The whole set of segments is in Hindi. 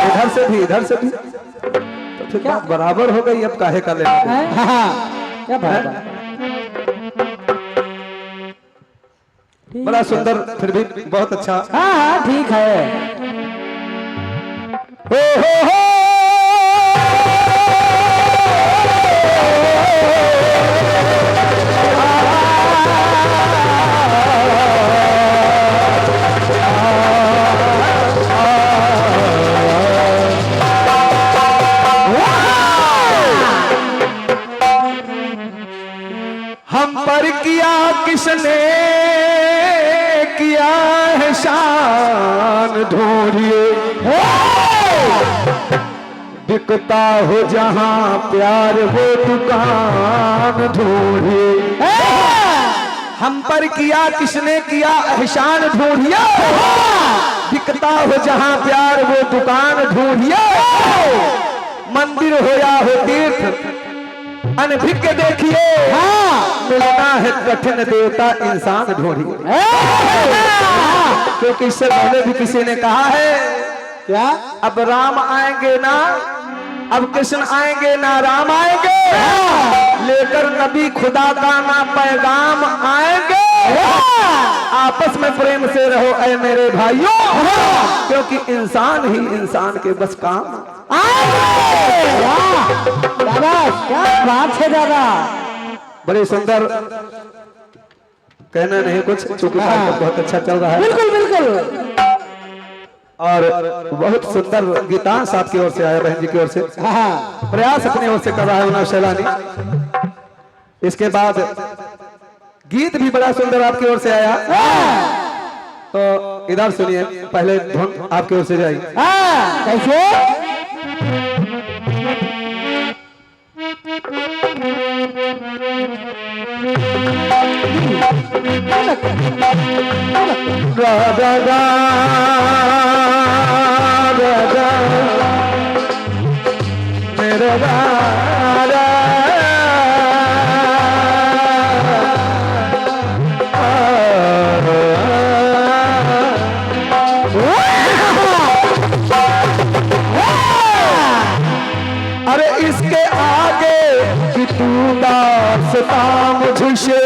इधर से भी इधर से भी, तो फिर बात बराबर हो गई। अब काहे का लेना? क्या बात है? बड़ा सुंदर, फिर भी बहुत अच्छा। हाँ ठीक है। हो हम पर किया किसने किया है शान ढूंढिए, बिकता हो जहां प्यार वो दुकान ढूंढिए। हम पर किया किसने किया एहसान ढूंढिए, बिकता हो जहां प्यार वो दुकान ढूंढिए। मंदिर हो या हो तीर्थ अनभिज्ञ के देखिए, मिलना है कठिन देवता इंसान ढूंढिए। क्योंकि इससे पहले भी किसी ने कहा है क्या? अब राम आएंगे ना, अब कृष्ण आएंगे ना राम आएंगे, लेकर नबी खुदा का ना पैगाम आएंगे। आपस में प्रेम से रहो ऐ मेरे भाइयों, क्योंकि इंसान ही इंसान के बस काम दादा। क्या बात है दादा, बड़े सुंदर। कहना नहीं कुछ, चूंकि बहुत अच्छा चल रहा है। बिल्कुल बिल्कुल। और बहुत सुंदर गीतांश आपकी ओर से आया, बहन जी की ओर से। प्रयास अपनी ओर से कर रहा है उन्हें सैलानी। इसके बाद गीत भी बड़ा सुंदर आपकी ओर से आया, तो इधर सुनिए। पहले धुन आपकी ओर से जाएगी। कैसे? राधा मेरा राधा अरे इसके आगे कि तू दासता मुझसे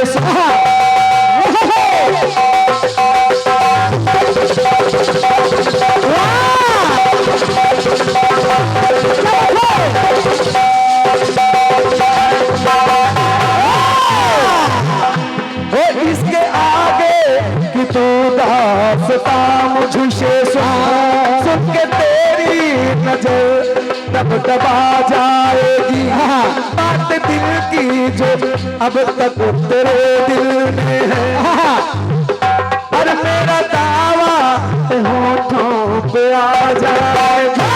इसके आगे कि तू दासता मुझसे सुन के तेरी नजर तब दबा जाएगी। बात दिल की जो अब तक तेरे दिल में है, और मेरा दावा होठों पे आ जाएगा।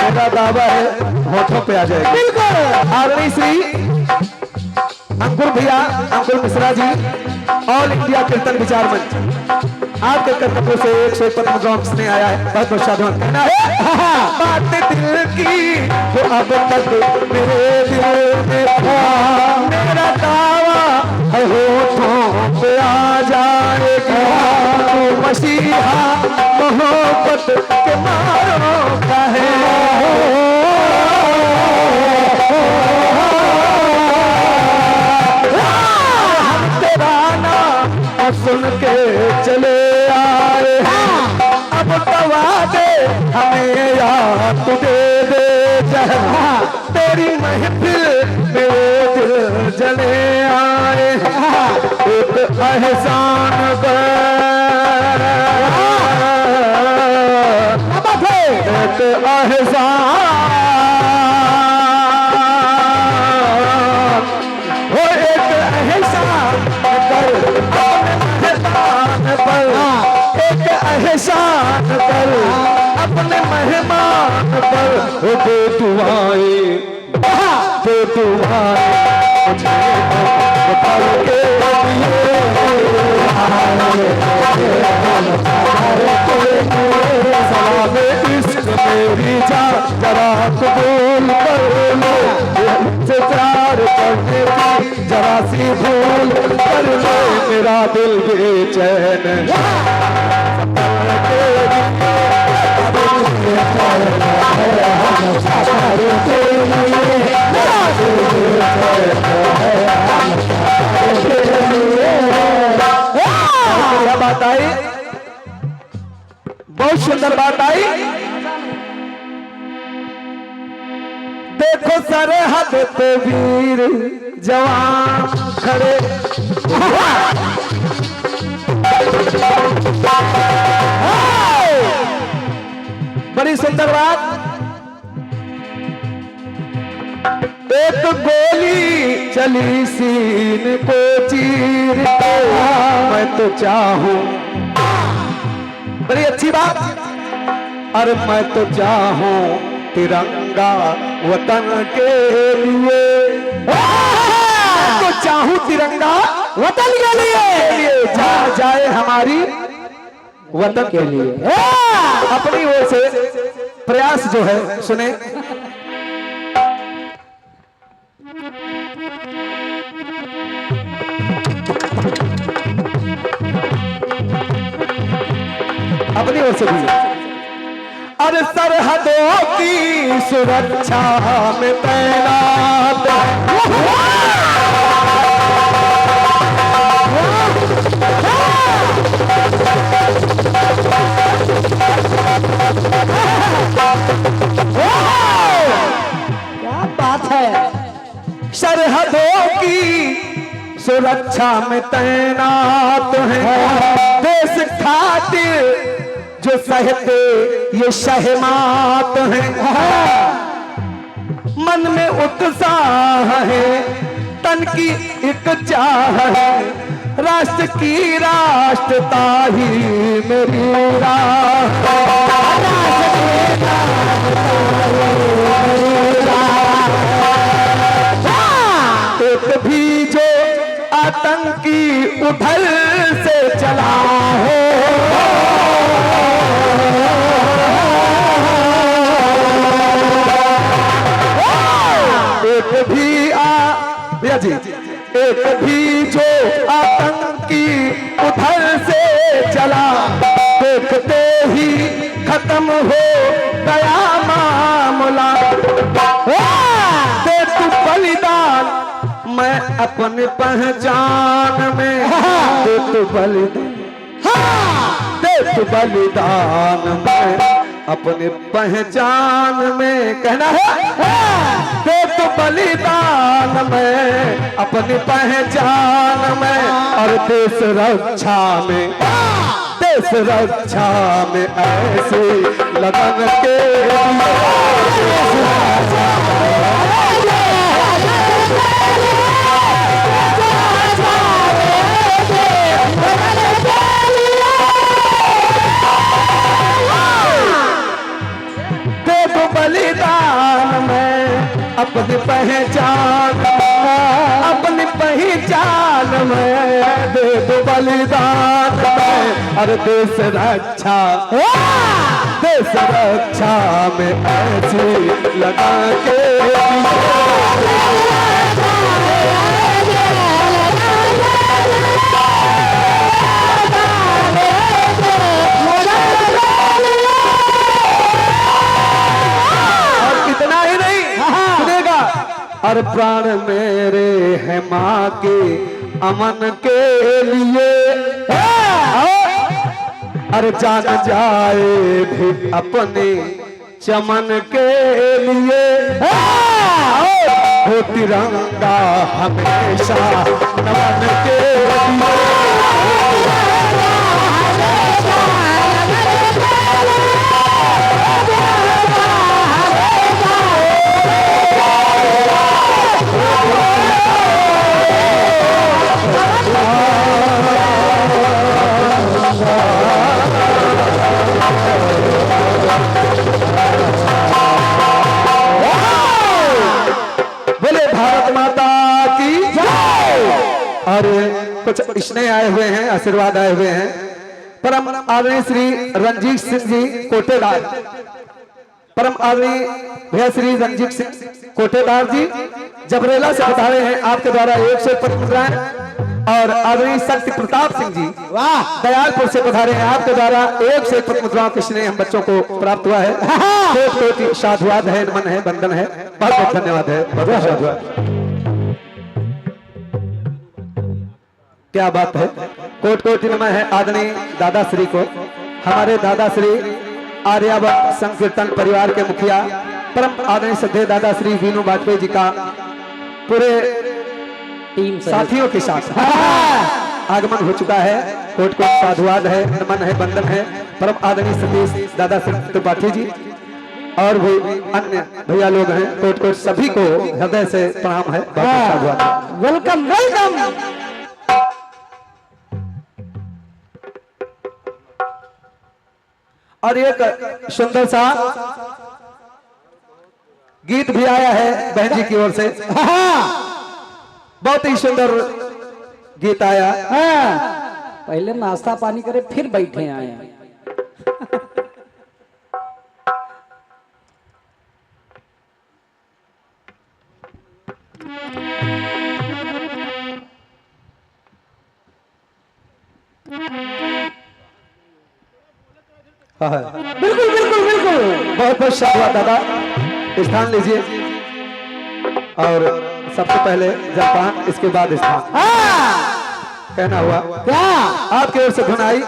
मेरा दावा है होठों पे आ जाएगा। बिल्कुल। आदरणीय श्री अंकुर भैया, अंकुर मिश्रा जी, ऑल इंडिया कीर्तन विचार मंच, आपके कर्तव्यों से 101 पद्म गॉन्ग्स ने आया है। बहुत बहुत साधुवाद कहना है। बात दिल की तो अब तक मेरे दिल में था, मेरा दावा है होठों पे आ जाएगा। तो मसीहा मोहब्बत के मारों का है, सुन के चले आए। अब दवा दे हमें याद तू दे दे जहरा, तेरी महफिल मेरे दिल जले आए। एक एहसान एक एहसान हो, एक एहसान कर एक एहसान कर अपने मेहमान पर। दे दुआएं दे दुआएं मुझे पल के सलाम इश्क मेरी जान जरा कबूल कर लो, से प्यार करने की जरा सी भूल कर लो। मेरा दिल बेचैन सुंदर बात आई। देखो सरहद पे वीर जवान खड़े, बड़ी सुंदर बात। एक गोली चली सीन को चीर के, मैं तो चाहूं, बड़ी अच्छी बात। अरे मैं तो चाहूं तिरंगा वतन के लिए, मैं तो चाहूं तिरंगा वतन के लिए, जहाँ जाए हमारी वतन के लिए। अपनी ओर से प्रयास जो है सुने। अपनी ओर से भी। अरे सरहदों की सुरक्षा में तैनात, क्या बात है। सरहदों की सुरक्षा में तैनात है, देश खातिर जो सहते ये शहमात हैं। मन में उत्साह है, तन की एक चाह है, राष्ट्र की राष्ट्रता ही मेरी राह। एक भी जो आतंकी उधर से चला हो, एक भी जो आतंकी उधर से चला, देखते ही खत्म हो गया मामला। दे तू बलिदान मैं अपनी पहचान में, दे तू बलिदान, दे तू बलिदान मैं अपने पहचान में। कहना है, दे तो बलिदान में अपनी पहचान में, और देश रक्षा में, देश रक्षा में ऐसे लगन के बलिदान में अपनी पहचान, अपनी पहचान में दे दो बलिदान में। और देश रक्षा, देश रक्षा में ऐसी लगा के और प्राण मेरे हैं माँ के अमन के लिए, अरे जान जाए भी अपने चमन के लिए, हो तिरंगा हमेशा नमन के लिए। बोले भारत माता की जय। और कुछ स्नेह आए हुए हैं, आशीर्वाद आए हुए हैं। परम आदरणीय श्री रंजीत सिंह जी कोटेदार, परम आदरणीय भैया श्री रंजीत सिंह कोटेदार जी जबरेला से बता रहे हैं आपके द्वारा 101 मुद्राएं। और आदरणीय शक्ति प्रताप सिंह जी वाह दयालपुर से पधारे हैं, आपके द्वारा 101 मुद्राओं के स्नेह हम बच्चों को प्राप्त हुआ है। कोटि साधुवाद है, नमन है, वंदन है, बहुत बहुत धन्यवाद है, बहुत साधुवाद। क्या बात है, कोट कोटि नमन है आदरणीय दादा श्री को, हमारे दादा श्री आर्यावर्त संकीर्तन परिवार के मुखिया परम आदरणीय श्रद्धेय दादा श्री वीनू वाजपेयी जी का पूरे टीम साथियों के साथ आगमन हो चुका है। कोट कोट साधुवाद है, नमन है, वंदन है परम आदरणीय सतीश दादा श्री त्रिपाठी जी और भी अन्य भैया लोग हैं। कोट कोट सभी को हृदय से प्रणाम है, साधुवाद है। Welcome welcome. और एक सुंदर सा गीत भी आया है बहन जी की ओर से। बहुत ही सुंदर गीत आया। पहले नाश्ता पानी करे फिर बैठे आए। बिल्कुल बिल्कुल बिल्कुल। बहुत बहुत शाबाश दादा, स्थान लीजिए और सबसे पहले जलपान, इसके बाद स्थान। कहना हुआ क्या आपकी ओर से धुनाई।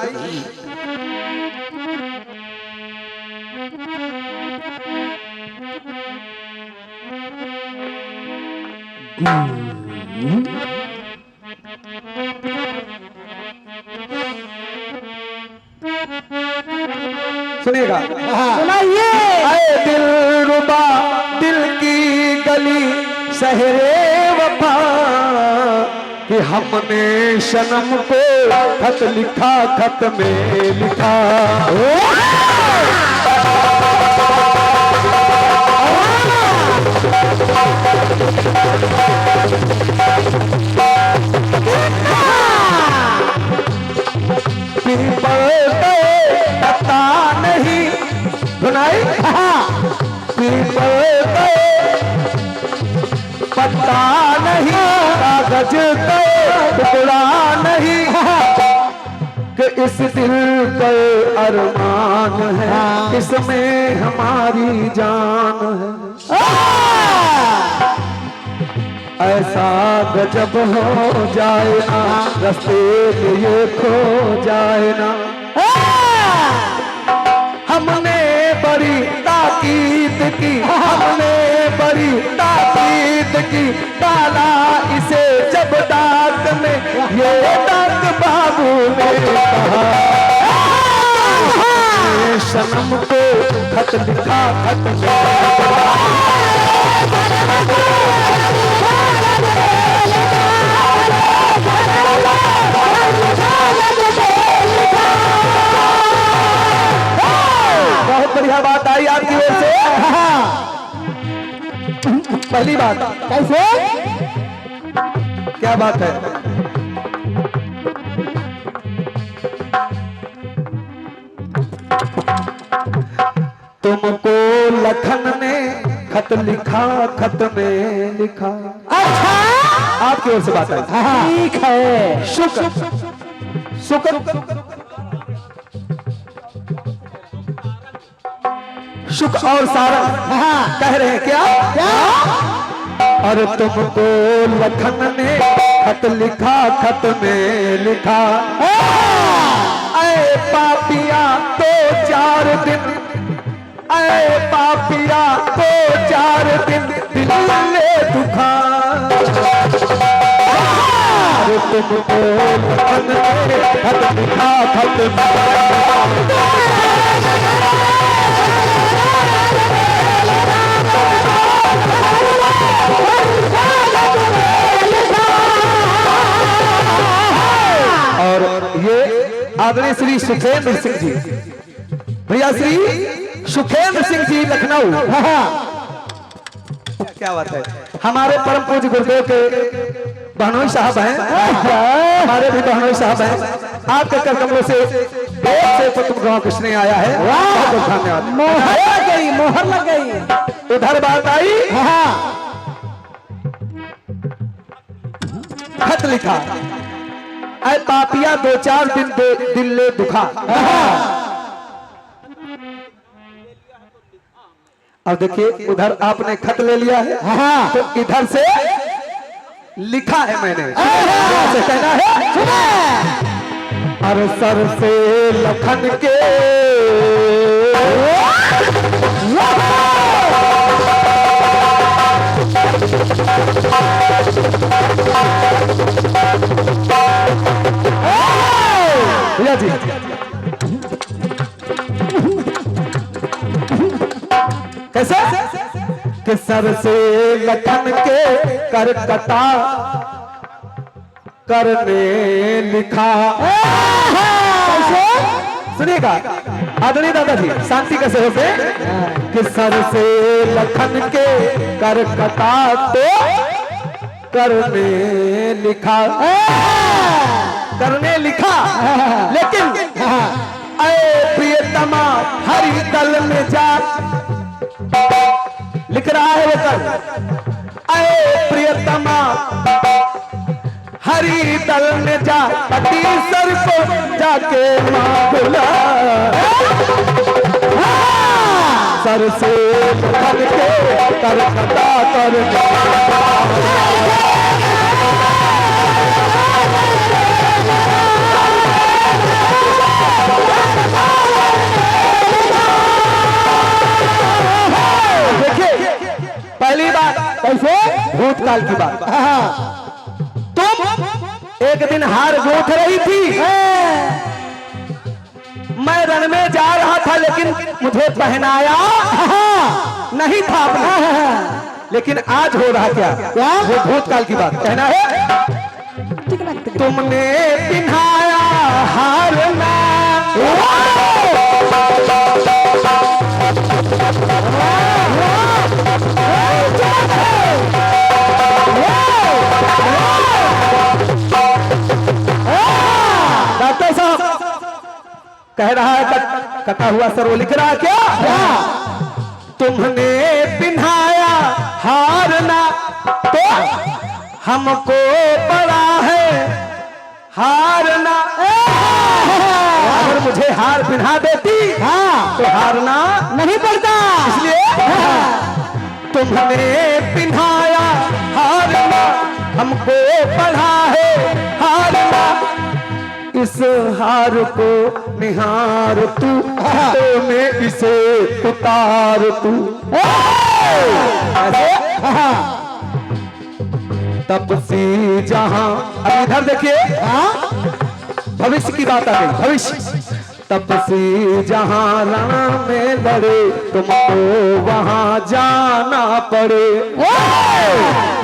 सुनिएगा। सुनाइए। आए दिल रुबा दिल की गली शहरे वफा कि हमने सनम को खत लिखा, खत में लिखा पता नहीं धुनाई पता नहीं कागज टुकड़ा नहीं कि इस दिल पर अरमान है, इसमें हमारी जान है। ऐसा गजब हो जाए ना, रास्ते में ये खो जाए ना। हमने बड़ी ताकीद की, हमने बड़ी ताकीद की, डाला इसे जब डाक में, ये डाक बाबू ने कहा सनम को खत लिखा, खत बहुत बढ़िया बात आई आपकी ओर से। पहली बात कैसे क्या बात है? तुमको लखन ने खत लिखा, खत में लिखा। अच्छा आपकी ओर से बात आई। ठीक है। शुक्र शुक्र शुक्र और सारंग कह रहे हैं क्या? और तुमको लखन ने खत लिखा, खत में लिखा। ऐ पापिया तो 4 दिन, ऐ पापिया तो 4 दिन दिल ले दुखा। और तुमको लखन ने खत लिखा, खत में और ये आदरणीय श्री सुखेंद्र सिंह जी, भैया श्री सुखेंद्र सिंह जी लखनऊ। क्या बात है? हमारे परम पूज्य गुरुदेव के बहनोई साहब हैं, हमारे भी बहनोई साहब हैं। आपके कर कमलों से कुतुब गांव कृष्ण आया है। बहुत बहुत धन्यवाद। मोहर लग गई, मोहर लग गई। उधर बात आई। खत लिखा, ऐ पापिया 2-4 दिन दिल ले दुखा। अब देखिए उधर आपने खत ले लिया है, तो इधर से लिखा है मैंने। से कहना है, अरे सर से लखन के भैया जी कैसे कि सर से लखन के कर कटा करने लिखा। सुनिएगा आदरणीय दादाजी, शांति कैसे होते कि सर से लखन के कर कटा तो करने लिखा, करने लिखा। लेकिन अरे प्रियतमा हरि दल में जा, लिख रहा है वो कर, अरे प्रियतमा हरि दल में जा, पति सर को जाके मां बुला। सर से लखन के कर कटा करने पहली बात कैसे भूतकाल की बात। तुम एक दिन हार गूंथ रही थी, मैं रण में जा रहा था लेकिन मुझे पहनाया नहीं था अपना। लेकिन आज हो रहा क्या वो भूतकाल की बात कहना है। तुमने पिन्हाया हार ना, डॉक्टर साहब कह रहा है कटा हुआ सर वो लिख रहा है क्या? तुमने पिन्हाया हारना तो हमको पड़ा है हारना। अगर मुझे हार पिन्हा देती तो हारना नहीं पड़ता, इसलिए तुमने पिन्हाया हारना, हमको पढ़ा है हारना। इस हार को निहार तू तो मैं इसे उतार तू। तपसी जहां, अब इधर देखिए भविष्य की बात आ गई, भविष्य। तपसी जहां रण में लड़े तुमको वहां जाना पड़े।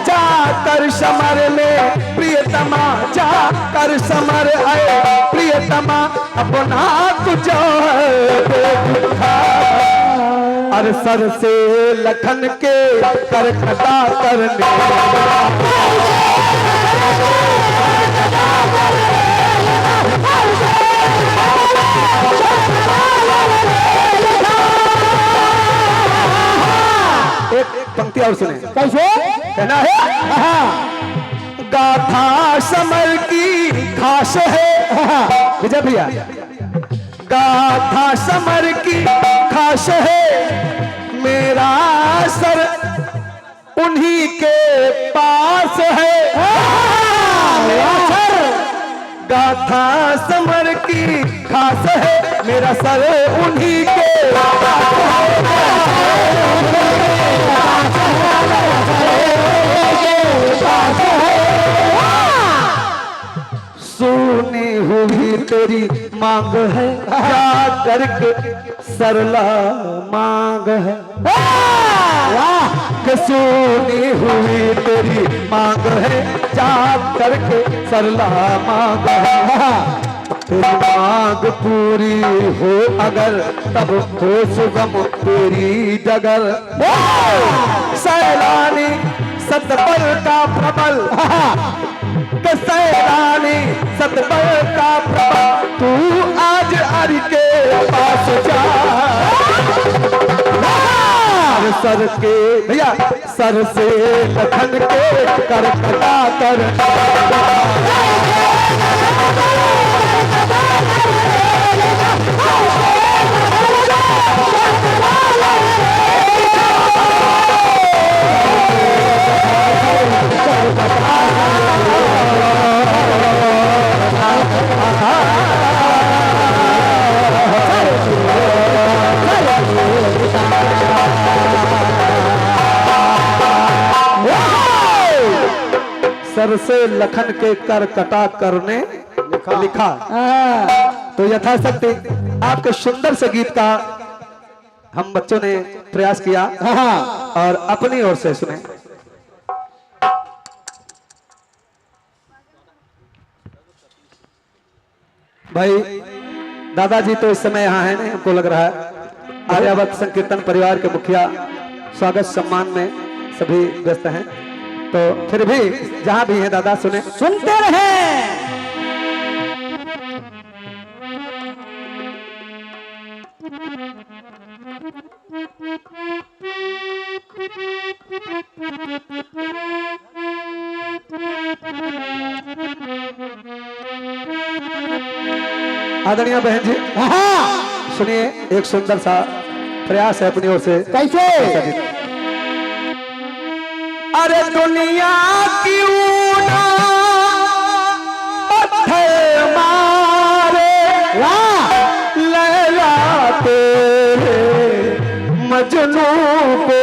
जाकर समर में प्रियतमा, जाकर समर आए प्रियतमा, अपना तुझो अरे सर से लखन के कर कटा करने एक पंक्ति और सुने कैसे कहना है। गाथा समर की खास है विजय भैया, गाथा समर की खास है, मेरा सर उन्हीं के पास है। गाथा समर की खास है, मेरा सर उन्हीं के पास सुनी हुई तेरी मांग है, जा करके सरला मांग है। कि सुनी हुई तेरी मांग है, जा करके सरला मांग है। तेरी मांग पूरी हो अगर तब हो सुगम तेरी डगर। सैलानी सतबल का प्रबल, सैलानी सतबल का प्रबल, तू आज हरि के पास जा। सर के भैया सर से लखन के कर कटा कर सर से लखन के कर कटा करने लिखा। हाँ, तो यथाशक्ति आपके सुंदर से गीत का हम बच्चों ने प्रयास किया हाँ, और अपनी ओर से सुने। भाई दादाजी तो इस समय यहाँ है नहीं, हमको लग रहा है आर्यावत संकीर्तन परिवार के मुखिया स्वागत सम्मान में सभी व्यस्त हैं, तो फिर भी जहां भी हैं दादा सुने। सुनते रहे। आदरणीय बहन जी हाँ, सुनिए, एक सुंदर सा प्रयास है अपनी ओर से। कैसे? अरे दुनिया क्यों ना पत्थर मारे, लैला तेरे मजनू को।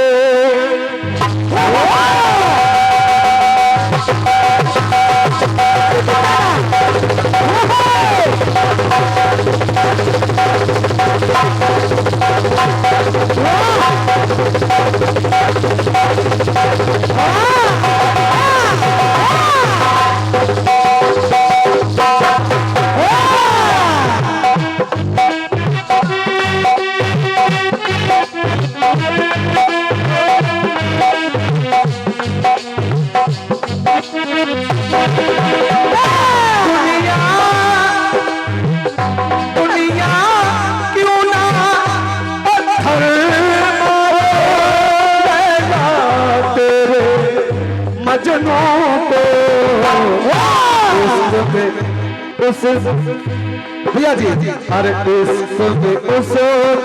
दुनिया क्यों ना पत्थर मारे, तेरे मजनू को। उस भैया जी, अरे उस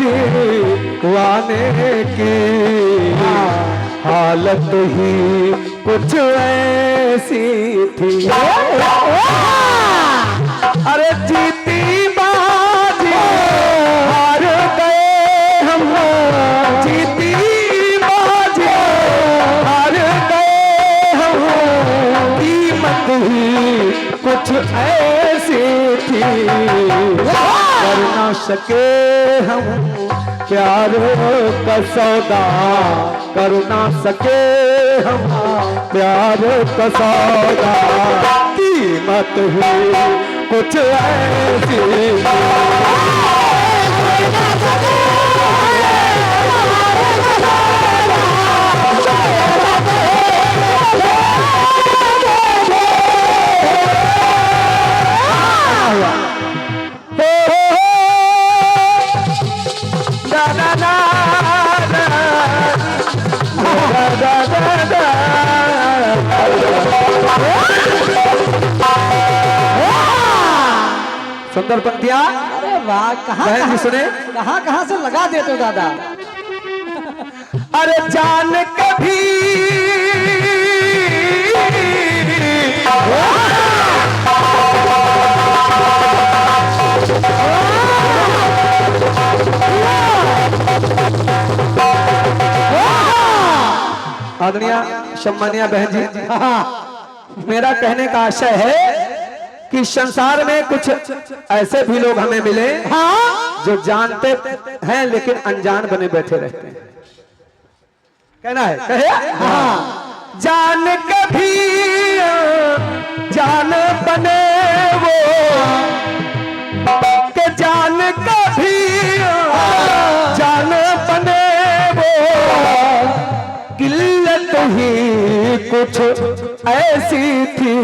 दीवाने की हालत ही कुछ ऐसी थी। अरे जीती बाजी हार गए हम, जीती बाजी हार गए हम, कीमत ही कुछ ऐसी थी। कर ना सके हम प्यार का सौदा, कर ना सके हम प्यार का सौदा, कीमत ही कुछ ऐसी। सुंदर पंक्तियां। अरे वाह, कहाँ बहन जी सुने। कहाँ से लगा देते हो दादा। अरे जान कभी आदरणीय सम्मानीय बहन जी, मेरा कहने का आशय है कि संसार में कुछ ऐसे भी लोग हमें मिले जो जानते हैं लेकिन अनजान बने बैठे रहते हैं। कहना है कहे हाँ। जान कभी जान बने वो, के जान कभी जान बने वो, किल्लत ही कुछ ऐसी थी।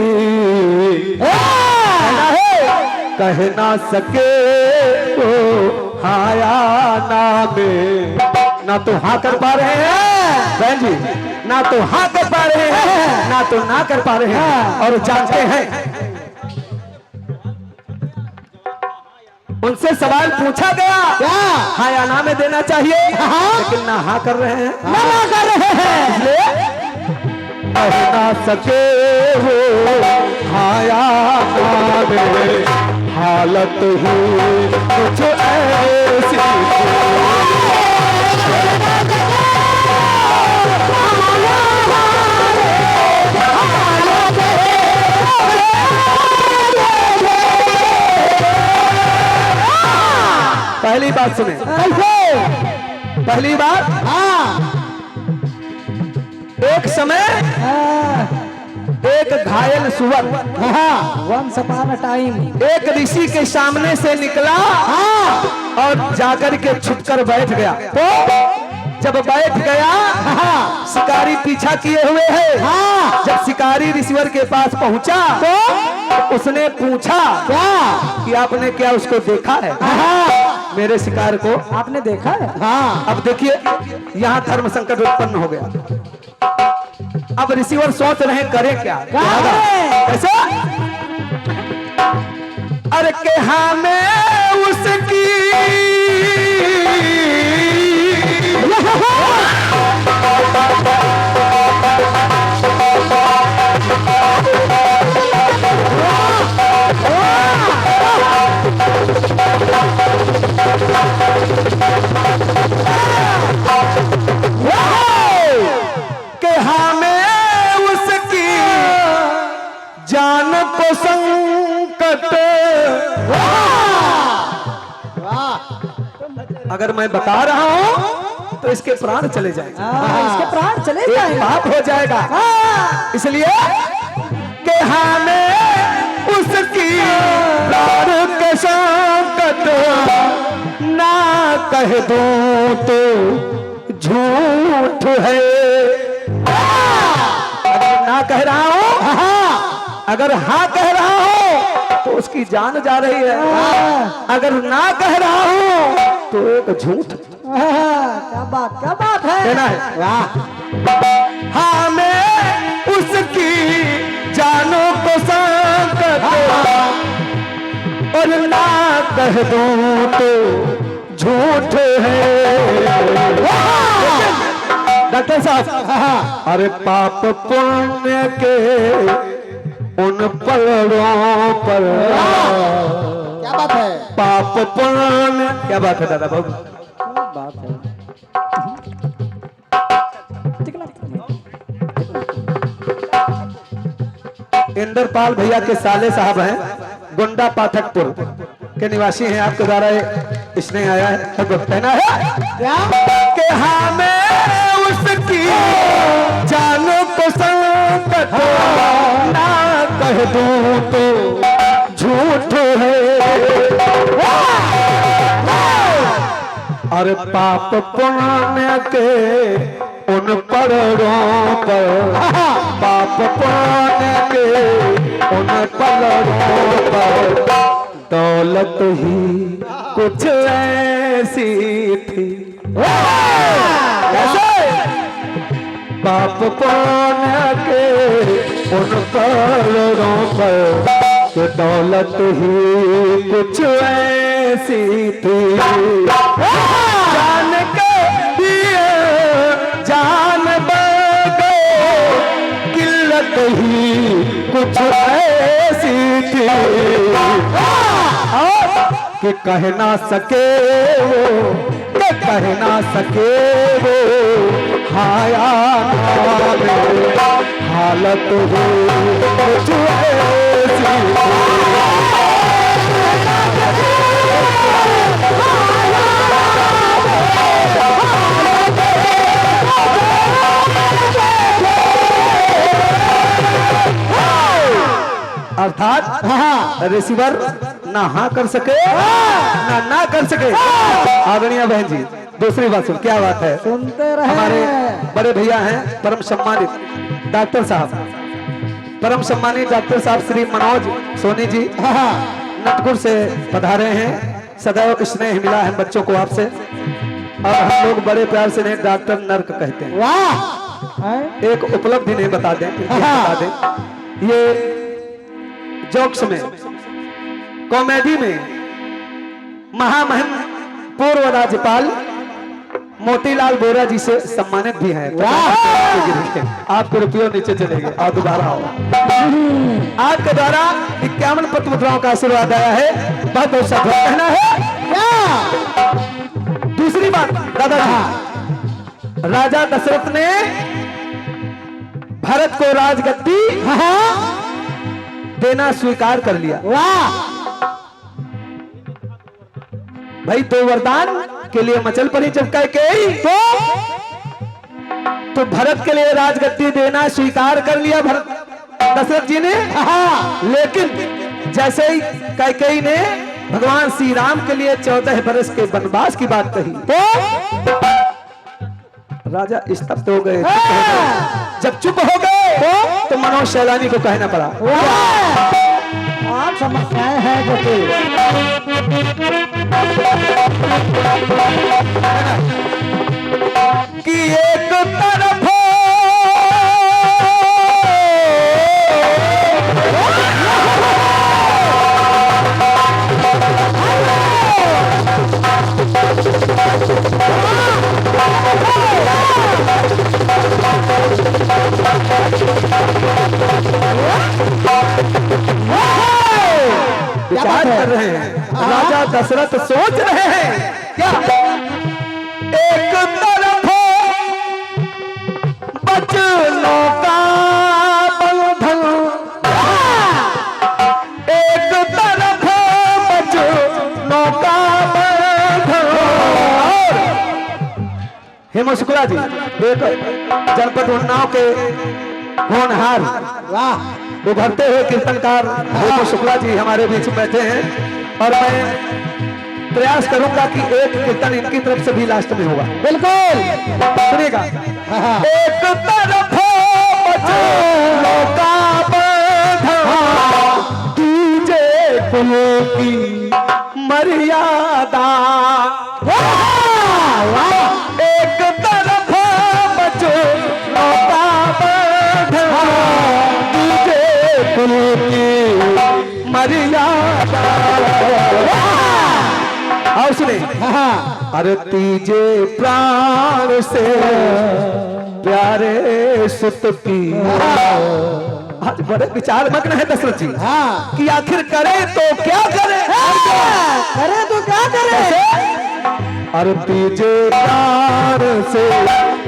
कह ना सके तो हाँ या ना में, ना तो हाँ कर पा रहे हैं बहन जी, ना तो हाँ कर पा रहे हैं, ना तो ना कर पा रहे हैं। और जानते हैं उनसे सवाल पूछा गया क्या हाँ या ना में देना चाहिए, लेकिन ना हाँ कर रहे हैं, ना कर रहे हैं। इसलिए कह ना सके वो हाँ या ना में, हालत ही कुछ ऐसी थी। बात सुने। पहली बात, एक समय एक घायल सुअर वंस अपॉन अ टाइम एक ऋषि के सामने से निकला और जाकर के छुपकर बैठ गया। तो जब बैठ गया, शिकारी पीछा किए हुए है। जब शिकारी ऋषिवर के पास पहुंचा तो उसने पूछा कि आपने क्या उसको देखा है, मेरे शिकार को आपने देखा है? अब देखिए, यहाँ धर्म संकट उत्पन्न हो गया। अब रिसीवर सोच रहे करें क्या, ऐसा अरे के हमें उसकी के हमें उसकी जान को संकट, अगर मैं बता रहा हूं तो इसके प्राण चले जाएंगे, इसके प्राण चले एक जाएंगे। पाप हो जाएगा। इसलिए कि हमें उसकी प्राण के संकट ना कह दूं तो झूठ है। अगर ना कह रहा हूं, अगर हाँ कह रहा हूं तो उसकी जान जा रही है, अगर ना कह रहा हूं तो एक झूठ। क्या बात है। कहना है हमें उसकी जानों को संकट और ना कह दूं तो झूठ है। डॉक्टर साहब, अरे पाप पुण्य के उन पलड़ों पर, क्या बात है? पाप पुण्य, क्या बात है दादा बाबू, क्या बात है? इंद्रपाल भैया के साले साहब हैं, गोंडा पाठकपुर के निवासी हैं। आपके द्वारा स्नेह आया है, सबको कहना है क्या? कि हमें उसकी जानो को संकट ना कह दूं तो झूठ है। और पाप पुण्य के उन पलड़ों पर, पाप पुण्य के उन पलड़ों पर दौलत ही कुछ ऐसी थी। कैसे? पाप पुण्य के उन पलड़ों पर कि दौलत ही कुछ ऐसी थी। जान के दिए जान बगे, किल्लत ही कुछ ऐसी थी कि कह ना सके वो, कि कह ना सके वो हाया में हालत हो कुछ ऐसी थी। अर्थात रिसीवर ना हाँ कर सके ना कर सके। आदरणीय बहन जी, दूसरी बात सुन, क्या बात है, सुनते रहे। हमारे बड़े भैया हैं, परम सम्मानित डॉक्टर साहब, परम सम्मानित डॉक्टर साहब श्री मनोज सोनी जी नटपुर से पधारे हैं। सदैव स्नेह मिला है बच्चों को आपसे, और हम लोग बड़े प्यार से इन्हें डॉक्टर नर्क कहते हैं। वाह! एक उपलब्धि नहीं बता दें, बता दें, ये जोक्स में, कॉमेडी में महामहिम पूर्व राज्यपाल मोतीलाल बोरा जी से सम्मानित भी हैं। आपके रुपयों नीचे चलेंगे और दोबारा आओ। आपके द्वारा 51 पत्र मुद्राओं का आशीर्वाद आया है, बहुत बहुत सा कहना है। दूसरी बात दादाजी, राजा दशरथ ने भरत को राजगद्दी देना स्वीकार कर लिया। वाह! भाई दो वरदान के लिए मचल पड़ी जब कैकेयी तो भरत के लिए राजगद्दी देना स्वीकार कर लिया भरत दशरथ जी ने। लेकिन जैसे ही कैकेयी ने भगवान श्री राम के लिए 14 बरस के वनवास की बात कही तो राजा स्तब्ध हो गए। जब चुप हो गए तो मनोज सैलानी को कहना पड़ा आप समस्याएं हैं जटिल। कि एक तरफ विचार कर रहे हैं, राजा दशरथ सोच रहे हैं क्या एक तरफ बचनों का बंधन, एक तरफ बचनों का बंधन। हेमो शुक्ला जी एक जनपद उन्नाव के होनहार वाह उभरते हुए कीर्तनकार हेमो शुक्ला जी हमारे बीच में बैठे हैं और मैं प्रयास करूंगा कि एक कीर्तन इनकी तरफ से भी लास्ट में होगा। बिल्कुल सुनिएगा। एक तरफ बचनों का बंधन, दूजे कुल की मर्यादा। एक तरफ बचनों का बंधन, दूजे कुल की मर्यादा। और सुने अरे तीजे प्राण से प्यारे सुत की। आज बड़े विचार मग्न है दशरथ जी कि आखिर करे तो क्या करे, करे तो क्या करे। अरे तीजे प्राण से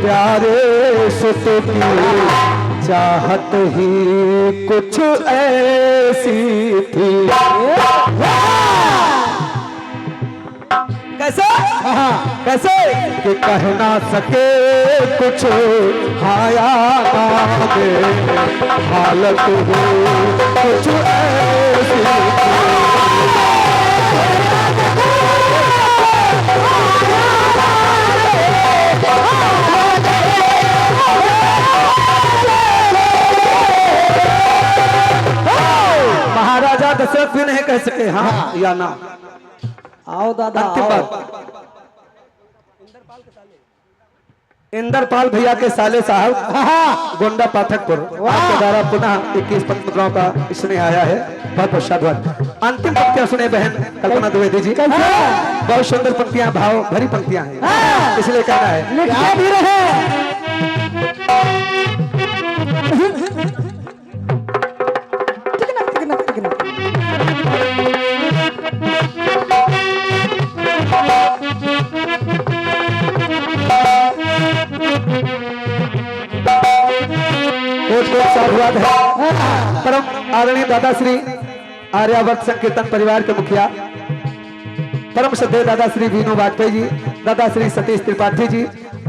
प्यारे सुत की चाहत ही कुछ ऐसी थी। कैसे कैसे कि कह ना सके कुछ हाया नामे हालत हो कुछ ऐसी। महाराजा दशरथ भी नहीं कह सके हाँ या ना। आओ दादा अंतिम आओ। बात इंद्रपाल भैया के साले साहब गोंडा पाठकपुर आपके द्वारा पुनः 21 पंक्तियों का इसमें आया है। बहुत बहुत साधुवाद। अंतिम पंक्तियां सुने बहन कल्पना द्विवेदी जी। बहुत सुंदर पंक्तियां भाव भरी पंक्तियां हैं इसलिए कहना है लिखते भी रहे। साधुवाद है। परम आदरणीय दादा श्री आर्यावर्त संकीर्तन परिवार के मुखिया परम श्रद्धेय दादा श्री वीनू वाजपेयी जी, दादा श्री सतीश त्रिपाठी जी,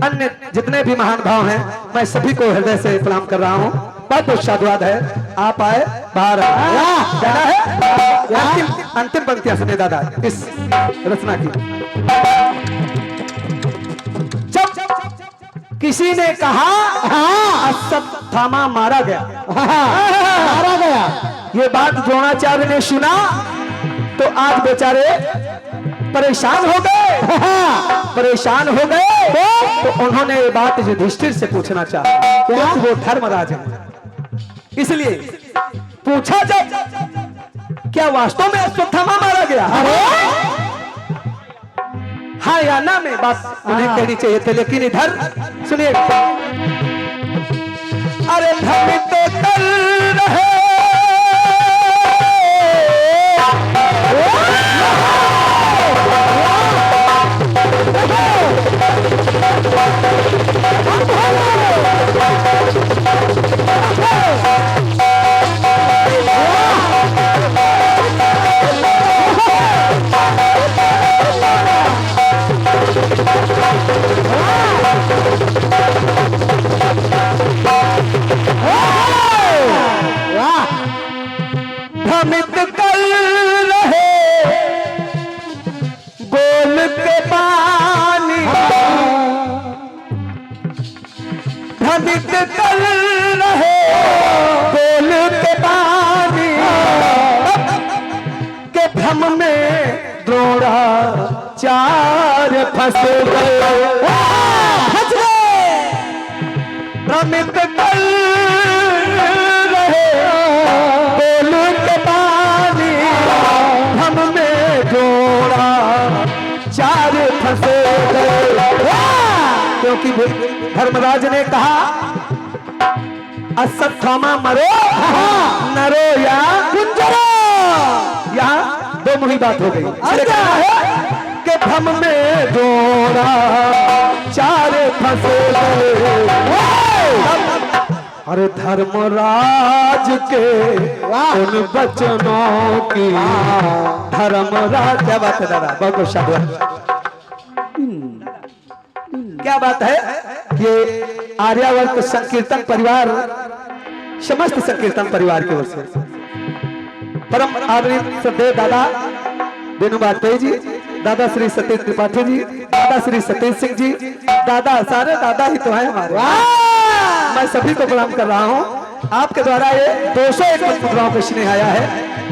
अन्य जितने भी महान भाव हैं मैं सभी को हृदय से प्रणाम कर रहा हूँ। बहुत बहुत साधुवाद है। आप आए बाहर जाना है। अंतिम पंक्तियां सुने दादा इस रचना की। किसी ने कहा अश्वत्थामा मारा गया, मारा गया। ये बात द्रोणाचार्य ने सुना तो आज बेचारे परेशान हो गए। परेशान हो गए तो उन्होंने ये बात युधिष्ठिर से पूछना चाहा क्योंकि वो धर्मराज है। इसलिए पूछा जब क्या वास्तव में अश्वत्थामा मारा गया हाँ या ना में बात उन्हें कहनी चाहिए थे। लेकिन इधर सुनिए अरे धर्म तो कर रहे भ्रमित कर रहे बोल के बानी के भ्रम में द्रोणाचार्य फंस गए। भ्रमित कर रहे बोल के बानी भ्रम में द्रोणाचार्य फंस गए। क्योंकि धर्मराज ने कहा अश्वत्थामा मरो नरो या कुंजरो। यहाँ दो मुही बात हो गई कि भ्रम में द्रोणाचार्य फंसे गए। अरे धर्मराज के उन बचनों की धर्मराज क्या बात है दादा बहुत बहुत शाबाश। क्या बात है ये आर्यावर्त संकीर्तन परिवार समस्त संकीर्तन परिवार की ओर से परम आदरणीय श्रद्धेय दादा बेनू वाजपेयी जी, दादा श्री सतीश त्रिपाठी जी, दादा श्री सतीश सिंह जी, दादा सारे दादा ही तो हैं हमारे। मैं सभी को प्रणाम कर रहा हूँ। आपके द्वारा ये 201 मुद्राओं पे स्नेह आया है।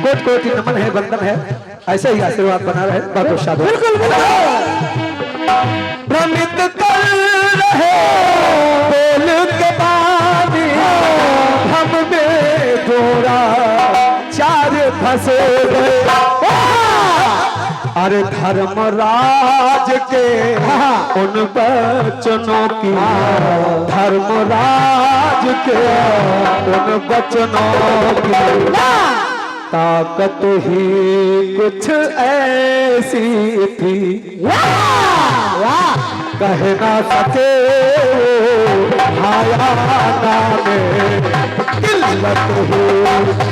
कोटि कोटि नमन है, वंदन है। ऐसे ही आशीर्वाद बना रहे। बहुत शाबाश। बिल्कुल भ्रमित कर रहे बोल के बानी हम में द्रोणाचार्य फंसे गए। अरे धर्मराज के उन बचनों की धर्मराज के उन बचनों की ताकत ही कुछ ऐसी थी कह ना सके आया नामे किल्लत ही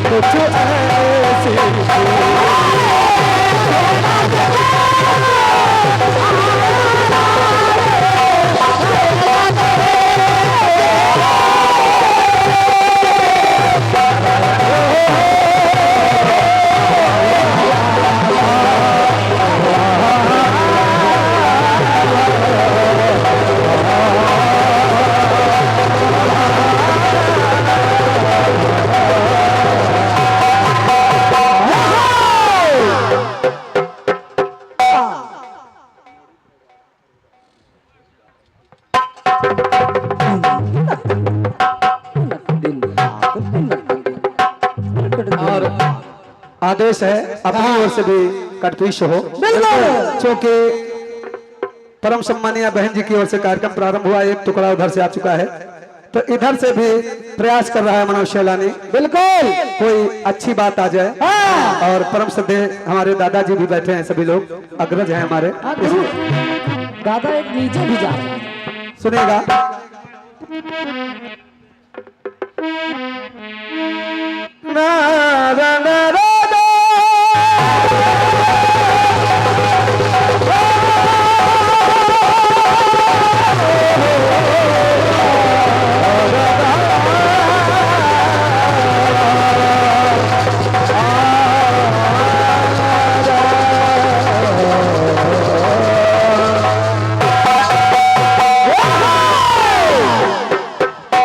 कुछ ऐसी थी। आदेश है अपनी ओर से भी कटपीश हो क्योंकि परम सम्मानीय बहन जी की ओर से कार्यक्रम प्रारंभ हुआ। एक टुकड़ा उधर से आ चुका है तो इधर से भी प्रयास कर रहा है मनोज शैलानी बिल्कुल कोई अच्छी बात आ जाए। और परम श्रद्धेय हमारे दादाजी भी बैठे हैं, सभी लोग अग्रज हैं हमारे। दादा एक नीचे भी जा रहे हैं सुनेगा ना ना ना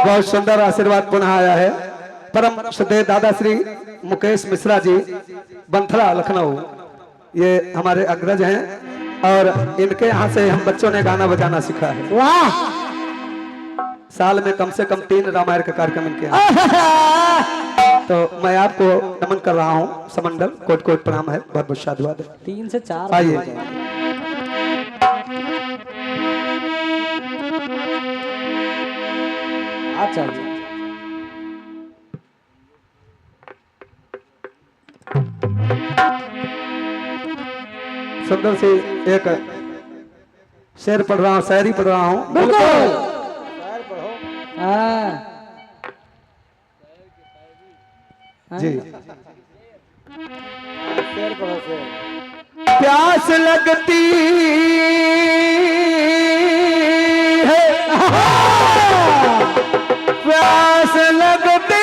बहुत सुंदर आशीर्वाद पुनः आया है। परम श्रद्धेय दादा श्री मुकेश मिश्रा जी बंथरा लखनऊ ये हमारे अग्रज हैं और इनके यहाँ से हम बच्चों ने गाना बजाना सीखा है। वाह साल में कम से कम 3 रामायण का कार्यक्रम इनके यहाँ। तो मैं आपको नमन कर रहा हूँ समंडल कोट कोट प्रणाम है। बहुत बहुत साधुवाद है। 3 से 4 आइए अच्छा सुंदर सी एक शेर पढ़ रहा हूँ, शायरी पढ़ रहा हूँ। बिल्कुल जी प्यास लगती है प्यास लगती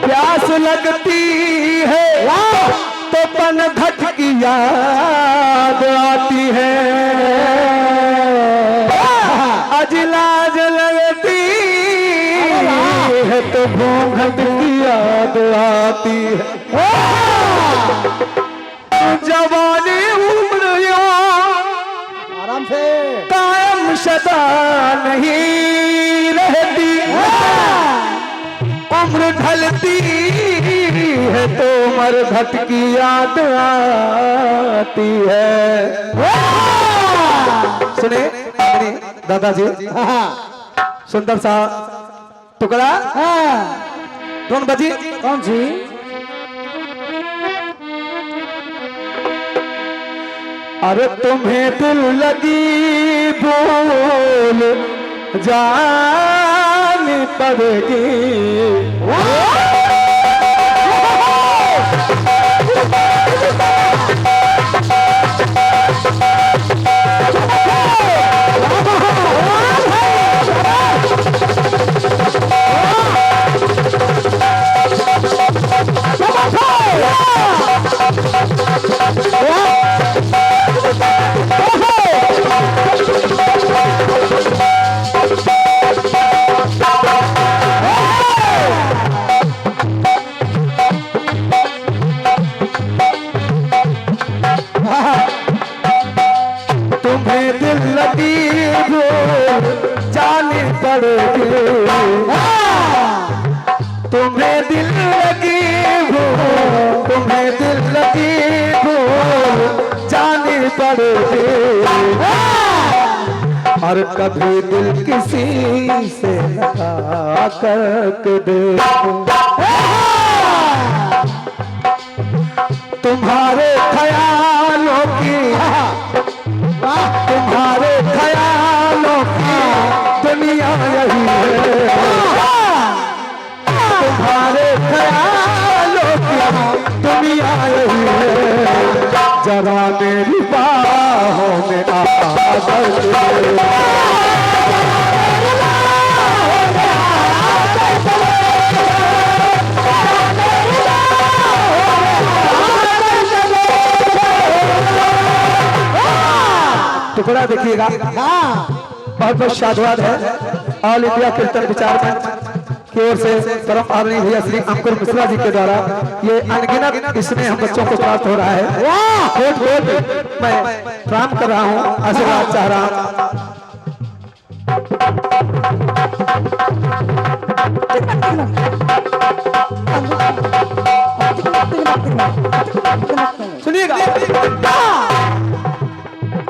प्यास लगती है तो पन घट की याद घूंघट की याद आती है। जवानी उम्र आराम से कायम सदा नहीं रहती, उम्र ढलती है तो मरघट की याद आती है। सुने अपने दादाजी, सुंदर सा टुकड़ा। कौन बजी? कौन सी? अरे तुम्हें दिल लगी भूल जानी पड़ेगी। तुम्हें दिल लगी भूल जानी पड़ेगी, तुम्हें दिल लगी भूल, तुम्हें दिल लगी भूल जानी पड़ेगी। और कभी दिल किसी से लगा करके देखो, तुम्हारे ख्यालों की, तुम्हारे ख्यालों की दुनिया यही है, तुम्हारे ख्यालों की दुनिया यही है। जरा मेरी बाहों में टुकड़ा देखिएगा। बहुत बहुत साधुवाद है ऑल इंडिया कीर्तन विचार मंच की ओर से परम आदरणीय भैया श्री अंकुर मिश्रा जी के द्वारा ये अनगिनत इसमें हम बच्चों को प्राप्त हो रहा है। कोट कोट मैं प्रणाम कर रहा हूँ, आशीर्वाद चाह रहा हूँ। सुनिएगा।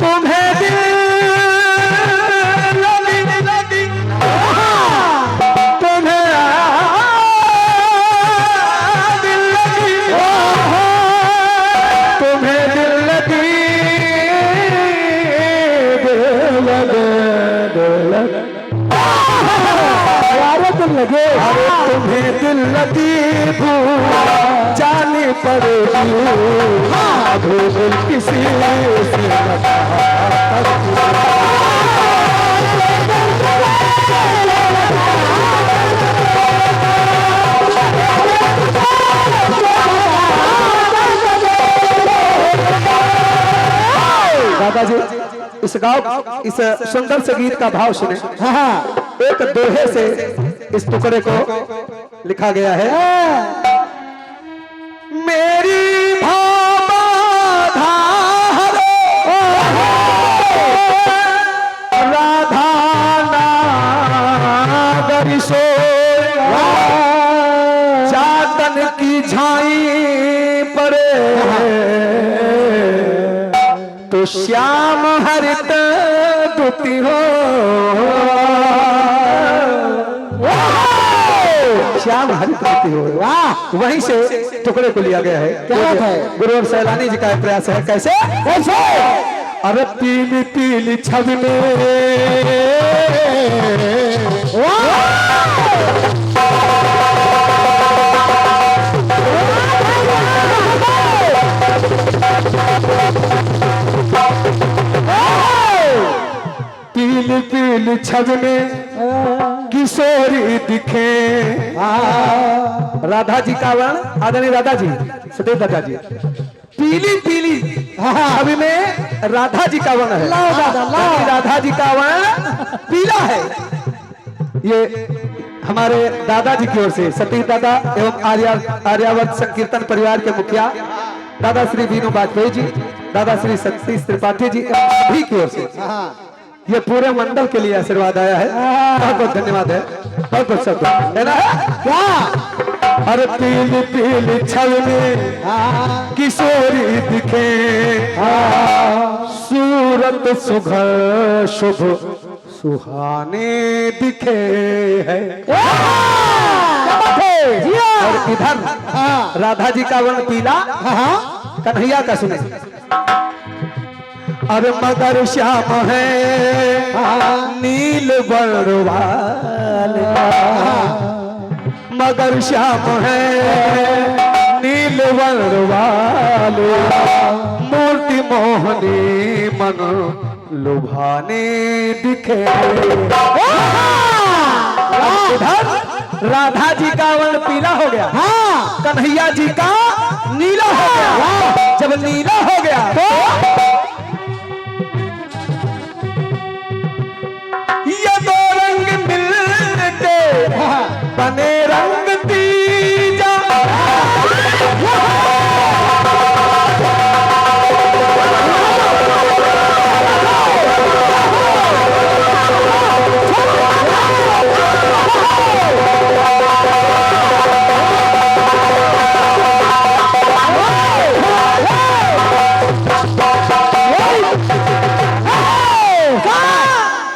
तुम्हें दिल लगी, तुम्हें दिल लगी, तुम्हें दिल लगी, दिल लगे, अरे तुम्हें दिल लगी भूल जानी पड़ेगी, भूल किसी से दादाजी इस गाँव इस सुंदर से गीत का भाव सुने। एक दोहे से इस टुकड़े को लिखा गया है। मेरी भामा धार राधा नागरी सो चातन की झाई पड़े तो श्याम हरित दुती हो, श्याम हरित दुती हो। वाह, वहीं से टुकड़े को लिया गया है। क्या बात है? गुरुवर सैलानी जी का प्रयास है। कैसे कैसे? अरे पीली पीली छवि में पीली पीली छवि में किशोरी दिखे। राधा जी का वर्ण आदरणीय राधा जी सदैव दादा जी पीली पीली छवि में राधा जी का वर्ण है। राधा जी का वर्ण पीला है। ये हमारे दादाजी की ओर से सतीश दादा एवं आर्यावर्त संकीर्तन परिवार के मुखिया दादा श्री वीनू वाजपेयी जी, दादा श्री सतीश त्रिपाठी जी एवं सभी की ओर से ये पूरे मंडल के लिए आशीर्वाद आया है। बहुत बहुत धन्यवाद है, बहुत बहुत शब्द है ना क्या। अरे पीली पीली छवि में किशोरी दिखे, सूरत सुघर शुभ सुहाने दिखे है। और इधर राधा जी का वर्ण पीला, कन्हैया का सुने। अरे मगर श्याम है नील वर्ण वाले, मगर श्याम है नील वर्ण वाले, मूर्ति मोहनी मन लुभाने दिखे। राधा जी का वर्ण पीला हो गया, कन्हैया जी का नीला हो गया। जब नीला हो गया तो ये दो रंग मिलके बने रंग तीजा।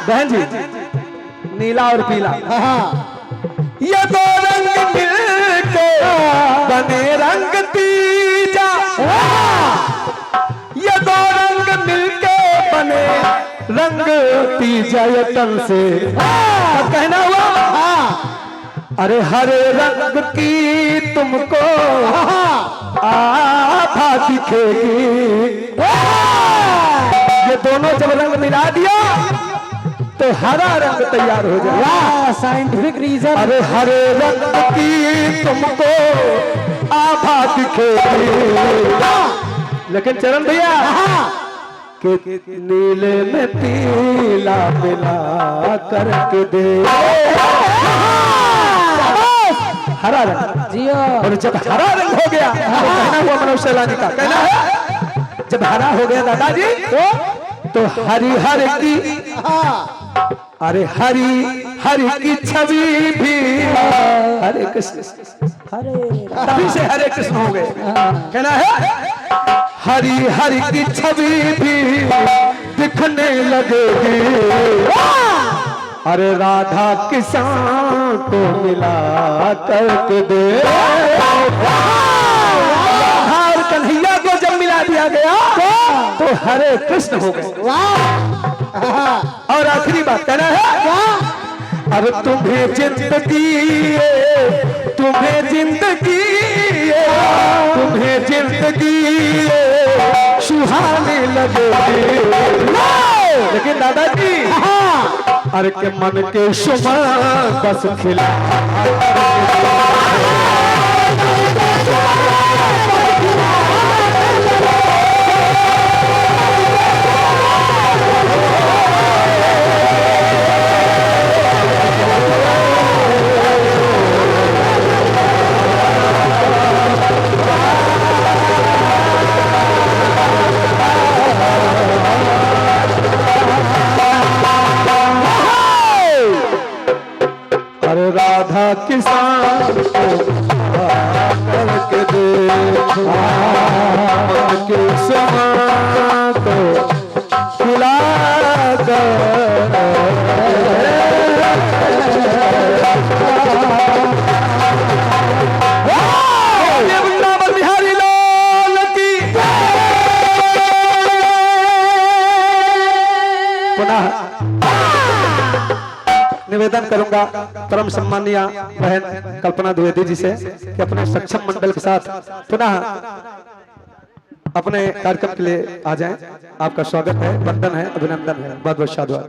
बहन जी, नीला और पीला, ये दो रंग मिलके बने रंग तीजा। ये दो रंग मिलके बने रंग तीजा, यतन से कहना हुआ। अरे हरे रंग की तुमको आभा दिखेगी। ये दोनों जब रंग मिला दिया तो हरा रंग तैयार हो जाए। Scientific reason. अरे हरे रंग की तुमको आभा दिखेगी, लेकिन चरण भैया कि नीले में पीला मिला करके दे हरा रंग जियो। और जब हरा रंग हो गया तो कहना हुआ मनोज सैलानी का कहना है, जब हरा हो गया दादाजी तो हरी हर की, अरे हरी हरी की छवि भी हरे कृष्ण, तभी से हरे कृष्ण हो गए। कहना है हरी हरी की छवि भी दिखने लगेगी। अरे राधा किसान को मिला करके दे। और कन्हैया को जब मिला दिया गया तो हरे कृष्ण हो गए। और आखिरी बात कहना है, अब तुम्हें जिंदगी, तुम्हें जिंदगी, तुम्हें जिंदगी सुहाने लगेगी। लेकिन दादाजी अरे के मन के शुमा बस खिला। राधा किसान करके देखो, मन के समा को खिला बिहारी लाल की। पुनः निवेदन करूंगा परम सम्मानीय बहन कल्पना द्विवेदी जी से कि अपने सक्षम मंडल के साथ पुनः अपने कार्यक्रम के लिए आ जाएं। आपका स्वागत है, वंदन है, अभिनंदन है, बहुत बहुत साधुवाद।